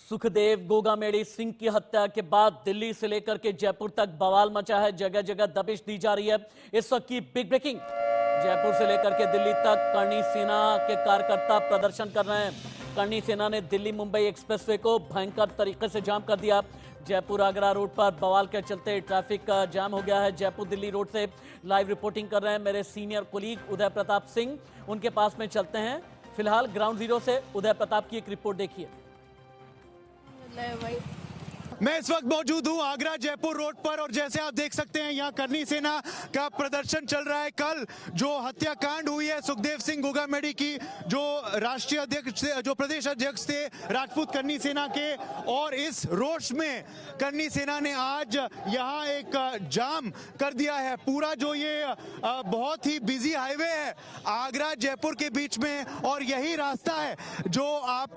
सुखदेव गोगामेडी सिंह की हत्या के बाद दिल्ली से लेकर के जयपुर तक बवाल मचा है। जगह जगह दबिश दी जा रही है। इस वक्त की बिग ब्रेकिंग, जयपुर से लेकर के दिल्ली तक करणी सेना के कार्यकर्ता प्रदर्शन कर रहे हैं। करणी सेना ने दिल्ली मुंबई एक्सप्रेसवे को भयंकर तरीके से जाम कर दिया। जयपुर आगरा रोड पर बवाल के चलते ट्रैफिक जाम हो गया है। जयपुर दिल्ली रोड से लाइव रिपोर्टिंग कर रहे हैं मेरे सीनियर कोलीग उदय प्रताप सिंह, उनके पास में चलते हैं। फिलहाल ग्राउंड जीरो से उदय प्रताप की एक रिपोर्ट देखिए। मैं इस वक्त मौजूद हूं आगरा जयपुर रोड पर और जैसे आप देख सकते हैं यहां करणी सेना का प्रदर्शन चल रहा है। कल जो हत्याकांड हुई है सुखदेव सिंह गोगामेडी की, जो राष्ट्रीय अध्यक्ष जो प्रदेश अध्यक्ष थे राजपूत करणी सेना के, और इस रोष में करणी सेना ने आज यहां एक जाम कर दिया है। पूरा जो ये बहुत ही बिजी हाईवे है आगरा जयपुर के बीच में, और यही रास्ता है जो आप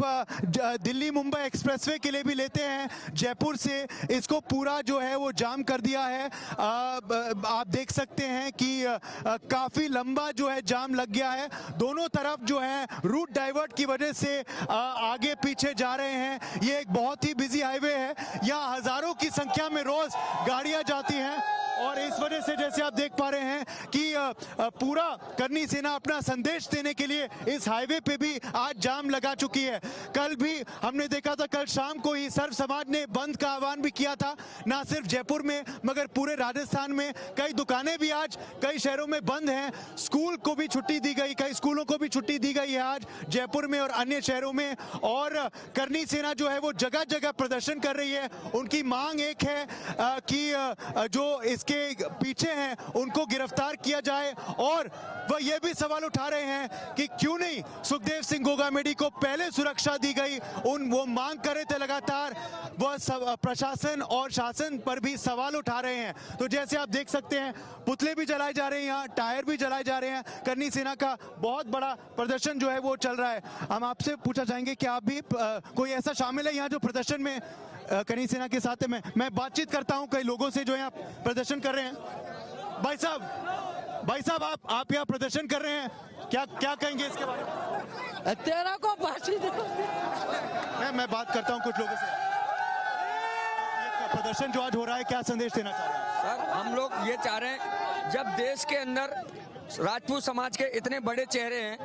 दिल्ली मुंबई एक्सप्रेसवे के लिए भी लेते हैं जयपुर से। इसको पूरा जो है वो जाम कर दिया है। आप देख सकते हैं कि काफी लंबा जो है जाम लग गया है। दोनों तरफ जो है रूट डाइवर्ट की वजह से आगे पीछे जा रहे हैं। ये एक बहुत ही बिजी हाईवे है, यहाँ हजारों की संख्या में रोज गाड़ियां जाती हैं, और इस वजह से जैसे आप देख पा रहे हैं कि पूरा करणी सेना अपना संदेश देने के लिए इस हाईवे पे भी आज जाम लगा चुकी है। कल भी हमने देखा था, कल शाम को ही सर्व समाज ने बंद का आह्वान भी किया था, ना सिर्फ जयपुर में मगर पूरे राजस्थान में। कई दुकानें भी आज कई शहरों में बंद हैं। स्कूल को भी छुट्टी दी गई, कई स्कूलों को भी छुट्टी दी गई है आज जयपुर में और अन्य शहरों में। और करणी सेना जो है वो जगह जगह प्रदर्शन कर रही है। उनकी मांग एक है कि जो के पीछे हैं उनको गिरफ्तार किया जाए, और वह यह भी सवाल उठा रहे हैं कि क्यों नहीं सुखदेव सिंह गोगामेडी को पहले सुरक्षा दी गई। वो मांग कर रहे थे लगातार, वह प्रशासन और शासन पर भी सवाल उठा रहे हैं। तो जैसे आप देख सकते हैं पुतले भी जलाए जा रहे हैं, यहाँ टायर भी जलाए जा रहे हैं। करणी सेना का बहुत बड़ा प्रदर्शन जो है वो चल रहा है। हम आपसे पूछना चाहेंगे कि आप भी कोई ऐसा शामिल है यहाँ जो प्रदर्शन में करणी सेना के साथ है? मैं बातचीत करता हूं कई लोगों से जो यहाँ प्रदर्शन कर रहे हैं। भाई साहब आप यहाँ प्रदर्शन कर रहे हैं, क्या कहेंगे इसके बारे में? तेरा को फांसी दो। मैं बात करता हूं कुछ लोगों से। ये प्रदर्शन जो आज हो रहा है, क्या संदेश देना चाह रहे हैं? सर, हम लोग ये चाह रहे हैं, जब देश के अंदर राजपूत समाज के इतने बड़े चेहरे हैं,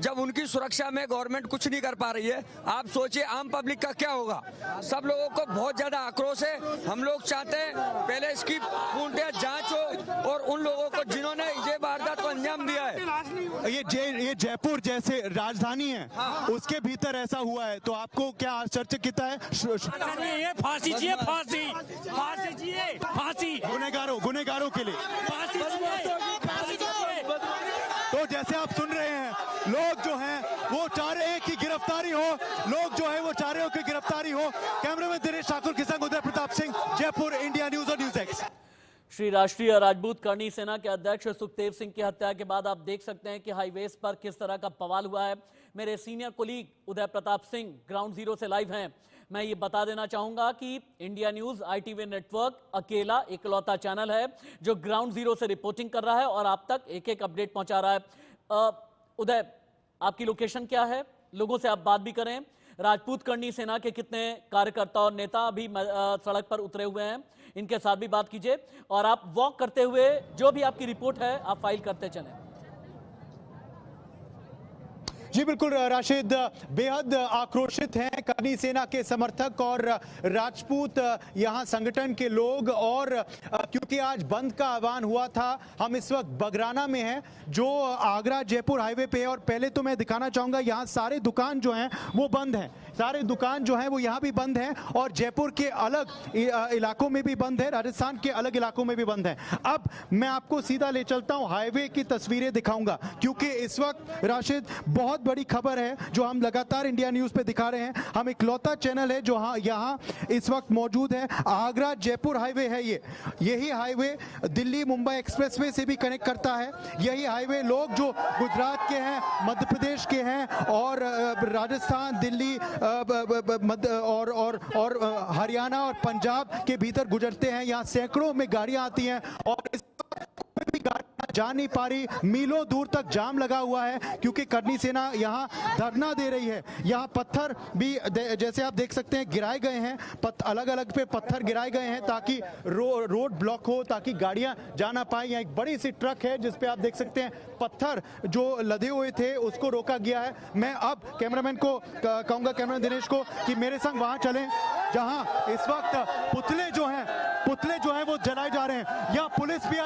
जब उनकी सुरक्षा में गवर्नमेंट कुछ नहीं कर पा रही है, आप सोचिए आम पब्लिक का क्या होगा। सब लोगों को बहुत ज्यादा आक्रोश है। हम लोग चाहते हैं पहले इसकी पूर्णतः जांच हो, और उन लोगों को जिन्होंने ये वारदात को अंजाम दिया है। ये जयपुर जैसे राजधानी है, हाँ, उसके भीतर ऐसा हुआ है, तो आपको क्या आश्चर्यचकित है? ये फांसी चाहिए, फांसी चाहिए, फांसी गुनहगारों के लिए फांसी चाहिए। तो जैसे आप सुन रहे हैं, लोग जो हैं वो चाह रहे हैं कि गिरफ्तारी हो, लोग जो है वो चाह रहे हो कि गिरफ्तारी हो। कैमरामैन दिनेश ठाकुर के संग उदय प्रताप सिंह, जयपुर, इंडिया न्यूज और न्यूज एक्स। श्री राष्ट्रीय राजपूत करणी सेना के अध्यक्ष सुखदेव सिंह की हत्या के बाद आप देख सकते हैं कि हाईवेज पर किस तरह का बवाल हुआ है। मेरे senior colleague Uday Pratap Singh ground zero से लाइव हैं। मैं ये बता देना चाहूंगा कि इंडिया न्यूज ITV नेटवर्क अकेला इकलौता चैनल है जो ग्राउंड जीरो से रिपोर्टिंग कर रहा है और आप तक एक एक अपडेट पहुंचा रहा है। उदय, आपकी लोकेशन क्या है? लोगों से आप बात भी करें। राजपूत करणी सेना के कितने कार्यकर्ता और नेता अभी सड़क पर उतरे हुए हैं, इनके साथ भी बात कीजिए, और आप वॉक करते हुए जो भी आपकी रिपोर्ट है आप फाइल करते चलें। जी बिल्कुल राशिद, बेहद आक्रोशित हैं करणी सेना के समर्थक और राजपूत यहाँ संगठन के लोग, और क्योंकि आज बंद का आह्वान हुआ था। हम इस वक्त बगराना में हैं जो आगरा जयपुर हाईवे पे, और पहले तो मैं दिखाना चाहूंगा यहाँ सारे दुकान जो हैं वो बंद हैं, सारे दुकान जो हैं वो यहाँ भी बंद हैं, और जयपुर के अलग इलाकों में भी बंद है, राजस्थान के अलग इलाकों में भी बंद है। अब मैं आपको सीधा ले चलता हूँ, हाईवे की तस्वीरें दिखाऊंगा, क्योंकि इस वक्त राशिद बहुत बड़ी खबर है जो हम लगातार इंडिया न्यूज पे दिखा रहे हैं। हम इकलौता चैनल है जो यहाँ इस वक्त मौजूद है। आगरा जयपुर हाईवे है यही हाईवे दिल्ली मुंबई एक्सप्रेसवे से भी कनेक्ट करता है। यही हाईवे लोग जो गुजरात के हैं, मध्य प्रदेश के हैं, और राजस्थान, दिल्ली और हरियाणा और पंजाब के भीतर गुजरते हैं। यहाँ सैकड़ों में गाड़ियां आती हैं, और इस भी गाड़ियां जा नहीं पा रही, मीलों दूर तक जाम लगा हुआ है क्योंकि करनी सेना यहाँ धरना दे रही है। यहाँ पत्थर भी जैसे आप देख सकते हैं गिराए गए हैं, अलग अलग पे पत्थर गिराए गए हैं ताकि रोड ब्लॉक हो, ताकि गाड़ियां जा ना पाए। यहाँ एक बड़ी सी ट्रक है जिसपे आप देख सकते हैं पत्थर जो लदे हुए थे उसको रोका गया है। मैं अब कैमरामैन को कहूंगा, कैमरा दिनेश को, कि मेरे संग वहां चलें जहां इस वक्त पुतले जो हैं वो जलाए जा रहे हैं। यहाँ पुलिस भी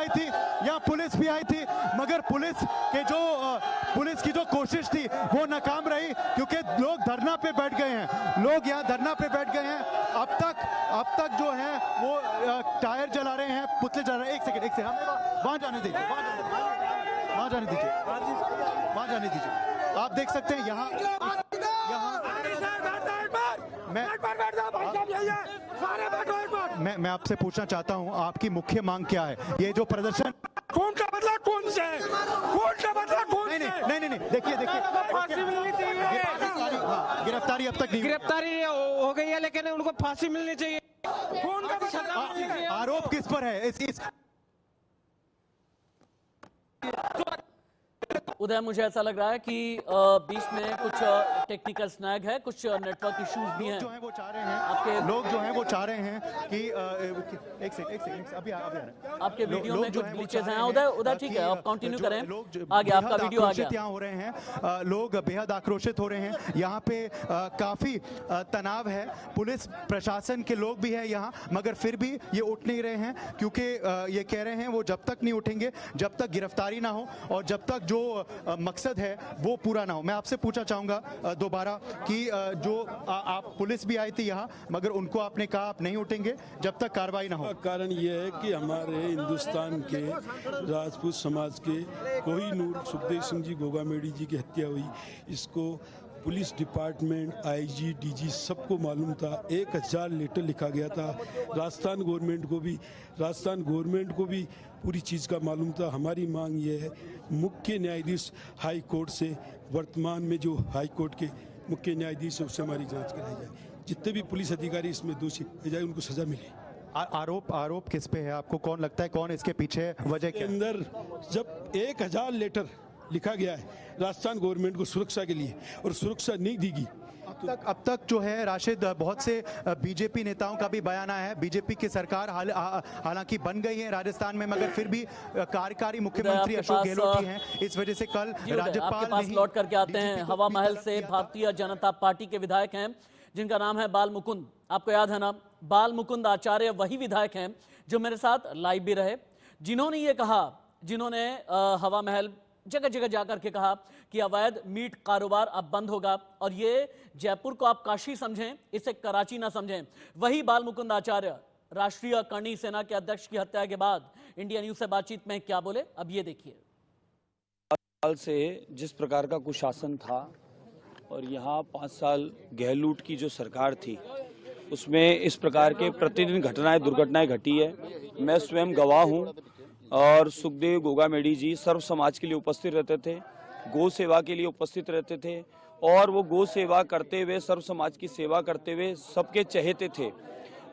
आई थी मगर पुलिस की जो कोशिश थी वो नाकाम रही क्योंकि लोग धरना पे बैठ गए हैं। अब तक जो है वो टायर जला रहे हैं, पुतले जला रहे हैं। एक सेकंड हमें वहां जाने दीजिए। आप देख सकते हैं यहाँ मैं आपसे पूछना चाहता हूँ आपकी मुख्य मांग क्या है? ये जो प्रदर्शन खून का बदला खून से, नहीं देखिए फांसी मिलनी चाहिए। गिरफ्तारी अब तक नहीं, गिरफ्तारी हो गई है लेकिन उनको फांसी मिलनी चाहिए। खून का बदला। आरोप किस पर है? इस उदय, मुझे ऐसा लग रहा है कि बीच में कुछ टेक्निकल स्नैग है, कुछ नेटवर्क इश्यूज भी हैं। लोग जो हैं वो चाह रहे हैं कि एक सेकंड अभी आपके वीडियो में कुछ ग्लिचेस हैं। उदय ठीक है, आप कंटिन्यू करें, आगे आपका वीडियो आ गया। यहाँ हो रहे हैं लोग, बेहद आक्रोशित हो रहे हैं। यहाँ पे काफी तनाव है, पुलिस प्रशासन के लोग भी हैं यहाँ, मगर फिर भी ये उठ नहीं रहे हैं क्योंकि ये कह रहे हैं वो जब तक नहीं उठेंगे जब तक गिरफ्तारी ना हो और जब तक जो मकसद है वो पूरा ना हो। मैं आपसे पूछना चाहूंगा दोबारा कि जो आप पुलिस भी आई थी यहाँ मगर उनको आपने कहा आप नहीं उठेंगे जब तक कार्रवाई ना हो। कारण ये है कि हमारे हिंदुस्तान के राजपूत समाज के कोहिनूर सुखदेव सिंह जी गोगामेडी जी की हत्या हुई। इसको पुलिस डिपार्टमेंट, आईजी, डीजी सबको मालूम था। 1000 लेटर लिखा गया था। राजस्थान गवर्नमेंट को भी पूरी चीज़ का मालूम था। हमारी मांग ये है मुख्य न्यायाधीश हाई कोर्ट से, वर्तमान में जो हाई कोर्ट के मुख्य न्यायाधीश है उससे हमारी जांच कराई जाए। जितने भी पुलिस अधिकारी इसमें दोषी पाए जाए उनको सजा मिले। आरोप किस पे है? आपको कौन लगता है कौन इसके पीछे? वजह क्या? अंदर जब 1000 लेटर लिखा गया है राजस्थान गवर्नमेंट को सुरक्षा के लिए और सुरक्षा नहीं देगी। अब तक जो है राशिद, बहुत से बीजेपी नेताओं का भी बयान आया है। बीजेपी की सरकार हालांकि बन गई है राजस्थान में मगर फिर भी कार्यकारी मुख्यमंत्री अशोक गहलोत ही हैं। इस वजह से कल राज्यपाल आपके पास लौट करके आते हैं। हवा महल से भारतीय जनता पार्टी के विधायक हैं जिनका नाम है बाल मुकुंद। आपको याद है ना, बाल मुकुंद आचार्य वही विधायक हैं जो मेरे साथ लाइव भी रहे, जिन्होंने ये कहा, जिन्होंने हवा महल जगह जगह जाकर के कहा कि अवैध मीट कारोबार अब बंद होगा और ये जयपुर को आप काशी समझें, इसे कराची ना समझें। वही बाल मुकुंद आचार्य राष्ट्रीय करनी सेना के अध्यक्ष की हत्या के बाद इंडिया न्यूज से बातचीत में क्या बोले, अब ये देखिए। साल से जिस प्रकार का कुशासन था और यहाँ 5 साल गहलोत की जो सरकार थी उसमें इस प्रकार के प्रतिदिन दुर्घटनाएं घटी है। मैं स्वयं गवाह हूँ और सुखदेव गोगामेडी जी सर्व समाज के लिए उपस्थित रहते थे, गौ सेवा के लिए उपस्थित रहते थे और वो गौ सेवा करते हुए, सर्व समाज की सेवा करते हुए सबके चहेते थे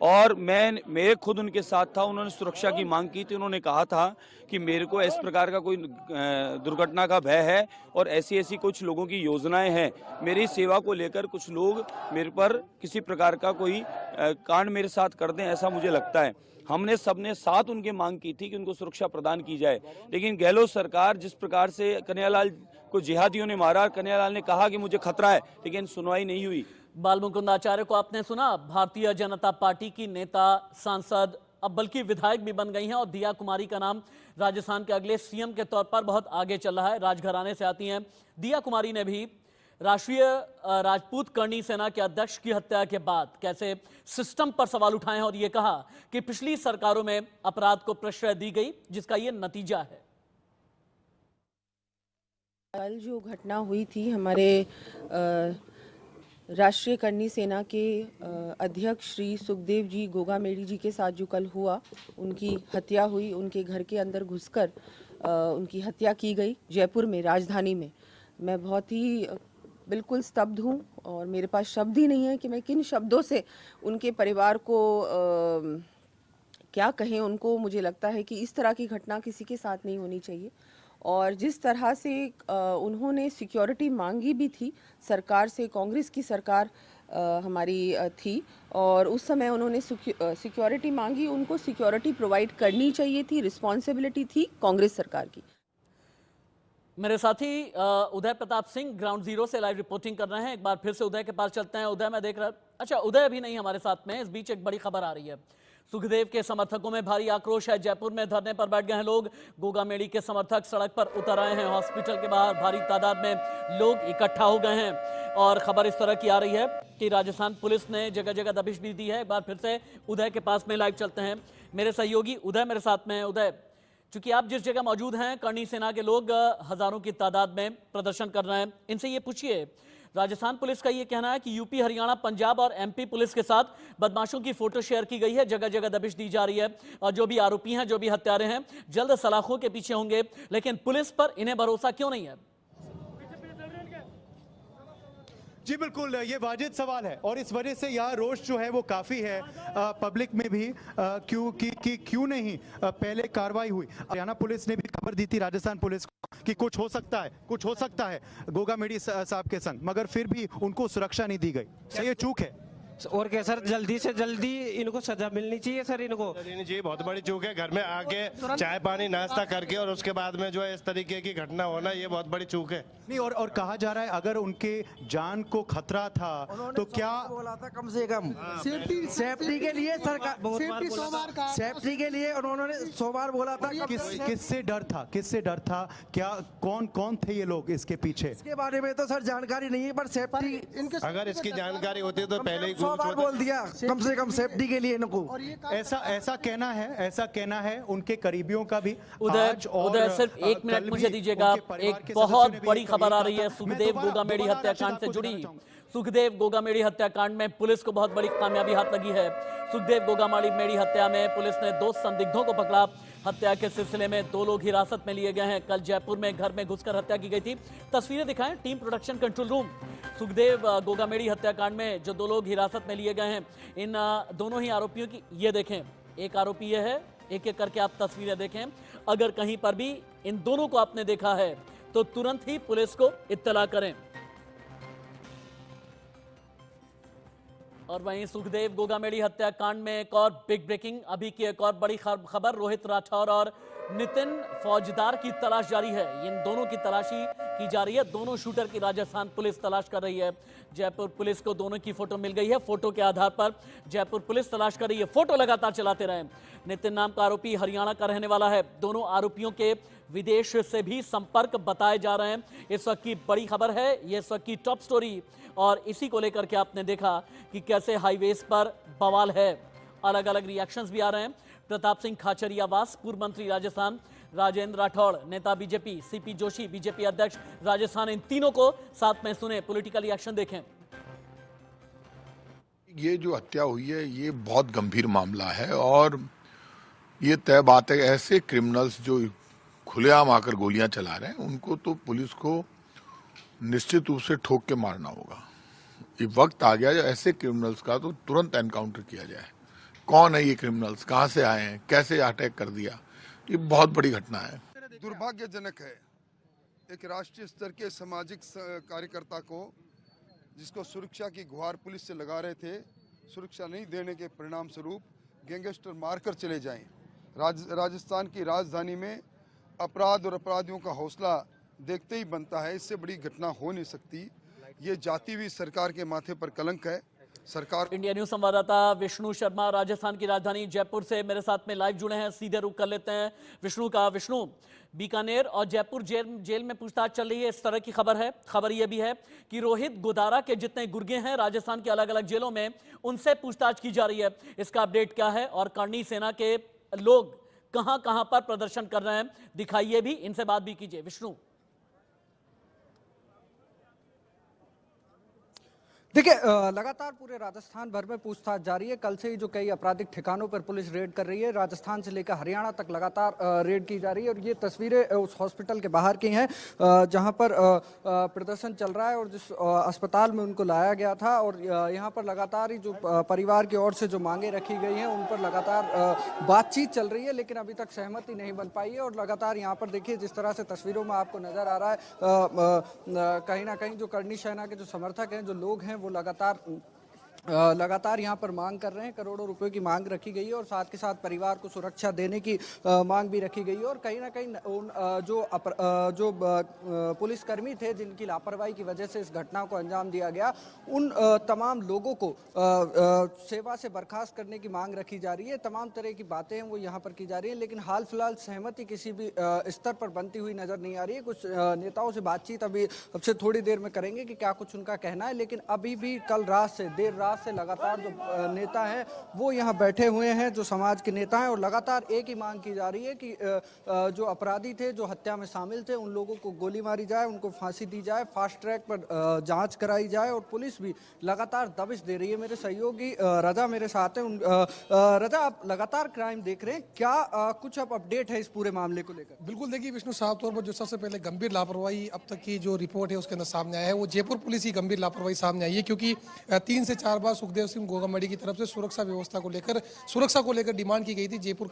और मैं खुद उनके साथ था। उन्होंने सुरक्षा की मांग की थी। उन्होंने कहा था कि मेरे को इस प्रकार का कोई दुर्घटना का भय है और ऐसी कुछ लोगों की योजनाएं हैं। मेरी सेवा को लेकर कुछ लोग मेरे पर किसी प्रकार का कोई कांड मेरे साथ कर दें, ऐसा मुझे लगता है। हमने सबने साथ उनके मांग की थी कि उनको सुरक्षा प्रदान की जाए, लेकिन गहलोत सरकार जिस प्रकार से कन्हैयालाल को जिहादियों ने मारा, कन्हैयालाल ने कहा कि मुझे खतरा है, लेकिन सुनवाई नहीं हुई। बाल मुकुंद आचार्य को आपने सुना, भारतीय जनता पार्टी की नेता, सांसद, अब बल्कि विधायक भी बन गई हैं और दिया कुमारी का नाम राजस्थान के अगले सीएम के तौर पर बहुत आगे चल रहा है। राजघराने से आती हैं दिया कुमारी ने भी राष्ट्रीय राजपूत करनी सेना के अध्यक्ष की हत्या के बाद कैसे सिस्टम पर सवाल उठाए और ये कहा कि पिछली सरकारों में अपराध को प्रश्रय दी गई जिसका ये नतीजा है। कल जो घटना हुई थी हमारे राष्ट्रीय करनी सेना के अध्यक्ष श्री सुखदेव जी गोगामेडी जी के साथ जो कल हुआ, उनकी हत्या हुई, उनके घर के अंदर घुसकर उनकी हत्या की गई जयपुर में, राजधानी में। मैं बहुत ही बिल्कुल स्तब्ध हूँ और मेरे पास शब्द ही नहीं है कि मैं किन शब्दों से उनके परिवार को क्या कहें उनको, मुझे लगता है कि इस तरह की घटना किसी के साथ नहीं होनी चाहिए। और जिस तरह से उन्होंने सिक्योरिटी मांगी भी थी सरकार से, कांग्रेस की सरकार हमारी थी और उस समय उन्होंने सिक्योरिटी मांगी, उनको सिक्योरिटी प्रोवाइड करनी चाहिए थी, रिस्पॉन्सिबिलिटी थी कांग्रेस सरकार की। मेरे साथी उदय प्रताप सिंह ग्राउंड जीरो से लाइव रिपोर्टिंग कर रहे हैं। एक बार फिर से उदय के पास चलते हैं। उदय, मैं देख रहा, अच्छा उदय अभी नहीं हमारे साथ में। इस बीच एक बड़ी खबर आ रही है, सुखदेव के समर्थकों में भारी आक्रोश है। जयपुर में धरने पर बैठ गए हैं लोग। गोगामेडी के समर्थक सड़क पर उतर आए हैं। हॉस्पिटल के बाहर भारी तादाद में लोग इकट्ठा हो गए हैं और खबर इस तरह की आ रही है कि राजस्थान पुलिस ने जगह जगह दबिश भी दी है। एक बार फिर से उदय के पास में लाइव चलते हैं। मेरे सहयोगी उदय मेरे साथ में है। उदय, चूंकि आप जिस जगह मौजूद हैं, करणी सेना के लोग हजारों की तादाद में प्रदर्शन कर रहे हैं। इनसे ये पूछिए, राजस्थान पुलिस का ये कहना है कि यूपी, हरियाणा, पंजाब और एमपी पुलिस के साथ बदमाशों की फोटो शेयर की गई है, जगह जगह दबिश दी जा रही है और जो भी आरोपी हैं, जो भी हत्यारे हैं, जल्द सलाखों के पीछे होंगे। लेकिन पुलिस पर इन्हें भरोसा क्यों नहीं है? जी बिल्कुल, ये वाजिब सवाल है और इस वजह से यहाँ रोष जो है वो काफ़ी है पब्लिक में भी। क्यों नहीं पहले कार्रवाई हुई। हरियाणा पुलिस ने भी खबर दी थी राजस्थान पुलिस को कि कुछ हो सकता है गोगामेडी साहब के संग, मगर फिर भी उनको सुरक्षा नहीं दी गई। सर ये चूक है और क्या सर, जल्दी से जल्दी इनको सजा मिलनी चाहिए सर। इनको जी बहुत बड़ी चूक है। घर में आके चाय पानी नाश्ता करके और उसके बाद में जो है इस तरीके की घटना होना, ये बहुत बड़ी चूक है। नहीं, और कहा जा रहा है अगर उनके जान को खतरा था तो क्या बोला था, कम से कम सेफ्टी के लिए सरकार, सेफ्टी के लिए उन्होंने 100 बार बोला था। किससे डर था? क्या कौन थे ये लोग इसके पीछे? इसके बारे में तो सर जानकारी नहीं है, पर सेफ्टी, अगर इसकी जानकारी होती तो पहले ही 100 बार बोल दिया, कम से कम सेफ्टी के लिए इनको। ऐसा कहना है उनके करीबियों का भी। उदय सिर्फ एक मिनट मुझे दीजिएगा। एक बहुत बड़ी खबर आ रही है सुखदेव गोगामेडी हत्याकांड से जुड़ी। सुखदेव गोगामेडी हत्याकांड में पुलिस को बहुत बड़ी कामयाबी हाथ लगी है। सुखदेव गोगामेडी हत्या में पुलिस ने 2 संदिग्धों को पकड़ा। हत्या के सिलसिले में 2 लोग हिरासत में लिए गए हैं। कल जयपुर में घर में घुसकर हत्या की गई थी। तस्वीरें दिखाएं, team production control room. Sukhdev Gogamedi हत्याकांड में जो 2 लोग हिरासत में लिए गए हैं, इन दोनों ही आरोपियों की ये देखें, एक आरोपी ये है, एक एक करके आप तस्वीरें देखें। अगर कहीं पर भी इन दोनों को आपने देखा है तो तुरंत ही पुलिस को इत्तला करें। और वहीं सुखदेव गोगामेडी हत्याकांड में एक और बिग ब्रेकिंग, अभी की एक और बड़ी खबर। रोहित राठौर और नितिन फौजदार की तलाश जारी है। इन दोनों की तलाशी की जा रही है। दोनों शूटर की राजस्थान पुलिस तलाश कर रही है। जयपुर पुलिस को दोनों की फोटो मिल गई है। फोटो के आधार पर जयपुर पुलिस तलाश कर रही है। फोटो लगातार चलाते रहे। नितिन नाम का आरोपी हरियाणा का रहने वाला है। दोनों आरोपियों के विदेश से भी संपर्क बताए जा रहे हैं। इस वक्त की बड़ी खबर है, ये इस वक्त की टॉप स्टोरी। और इसी को लेकर के आपने देखा कि कैसे हाईवेज पर बवाल है। अलग अलग रिएक्शंस भी आ रहे हैं। प्रताप सिंह खाचरियावास, पूर्व मंत्री राजस्थान, राजेंद्र राठौड़ नेता बीजेपी, सीपी जोशी बीजेपी अध्यक्ष राजस्थान, इन तीनों को साथ में सुने। पॉलिटिकल रिएक्शन देखें। ये जो हत्या हुई है ये बहुत गंभीर मामला है और ये तय बात है, ऐसे क्रिमिनल्स जो खुलेआम आकर गोलियां चला रहे हैं उनको तो पुलिस को निश्चित रूप से ठोक के मारना होगा। ये वक्त आ गया जो ऐसे क्रिमिनल्स का तो तुरंत एनकाउंटर किया जाए। कौन है ये क्रिमिनल्स, कहां से आए हैं, कैसे अटैक कर दिया, ये बहुत बड़ी घटना है। दुर्भाग्यजनक है एक राष्ट्रीय स्तर के सामाजिक कार्यकर्ता को, जिसको सुरक्षा की गुहार पुलिस से लगा रहे थे, सुरक्षा नहीं देने के परिणाम स्वरूप गैंगस्टर मारकर चले जाएं। राजस्थान की राजधानी में अपराध और अपराधियों का हौसला देखते ही बनता है। इससे बड़ी घटना हो नहीं सकती। ये जाती हुई सरकार के माथे पर कलंक है। सरकार। इंडिया न्यूज संवाददाता विष्णु शर्मा राजस्थान की राजधानी जयपुर से मेरे साथ में लाइव जुड़े हैं। सीधे रुख कर लेते हैं विष्णु, बीकानेर और जयपुर जेल में पूछताछ चल रही है, इस तरह की खबर है। खबर यह भी है कि रोहित गोदारा के जितने गुर्गे हैं राजस्थान के अलग अलग जेलों में, उनसे पूछताछ की जा रही है। इसका अपडेट क्या है और करणी सेना के लोग कहां कहां पर प्रदर्शन कर रहे हैं, दिखाइए भी, इनसे बात भी कीजिए। विष्णु, देखिए लगातार पूरे राजस्थान भर में पूछताछ जारी है। कल से ही जो कई आपराधिक ठिकानों पर पुलिस रेड कर रही है, राजस्थान से लेकर हरियाणा तक लगातार रेड की जा रही है। और ये तस्वीरें उस हॉस्पिटल के बाहर की हैं जहां पर प्रदर्शन चल रहा है और जिस अस्पताल में उनको लाया गया था। और यहां पर लगातार ही जो परिवार की ओर से जो मांगे रखी गई हैं उन पर लगातार बातचीत चल रही है, लेकिन अभी तक सहमति नहीं बन पाई है। और लगातार यहाँ पर देखिए जिस तरह से तस्वीरों में आपको नजर आ रहा है, कहीं ना कहीं जो करनी सेना के जो समर्थक हैं, जो लोग हैं, वो लगातार यहाँ पर मांग कर रहे हैं। करोड़ों रुपए की मांग रखी गई है और साथ के साथ परिवार को सुरक्षा देने की मांग भी रखी गई है। और कहीं ना कहीं जो पुलिसकर्मी थे जिनकी लापरवाही की वजह से इस घटना को अंजाम दिया गया, उन तमाम लोगों को सेवा से बर्खास्त करने की मांग रखी जा रही है। तमाम तरह की बातें हैं वो यहाँ पर की जा रही है, लेकिन हाल फिलहाल सहमति किसी भी स्तर पर बनती हुई नजर नहीं आ रही है। कुछ नेताओं से बातचीत अभी अब से थोड़ी देर में करेंगे कि क्या कुछ उनका कहना है, लेकिन अभी भी कल रात से देर रात से लगातार जो नेता हैं वो यहाँ बैठे हुए हैं, जो समाज के नेता हैं, और लगातार एक ही मांग की जा रही है कि जो अपराधी थे, जो हत्या में शामिल थे, उन लोगों को गोली मारी जाए, उनको फांसी दी जाए, फास्ट ट्रैक पर जांच कराई जाए। और पुलिस भी लगातार दबिश दे रही है। मेरे सहयोगी रजा मेरे साथ हैं। रजा, आप लगातार क्राइम देख रहे हैं, क्या कुछ अब अपडेट है इस पूरे मामले को लेकर? बिल्कुल, देखिए विष्णु, साफ तौर पर जो सबसे पहले गंभीर लापरवाही अब तक की जो रिपोर्ट है उसके अंदर सामने आया है, वो जयपुर पुलिस की गंभीर लापरवाही सामने आई है। क्योंकि 3 से 4 बार सुखदेव सिंह गोगामेडी की तरफ से सुरक्षा को लेकर डिमांड की गई थी। जयपुर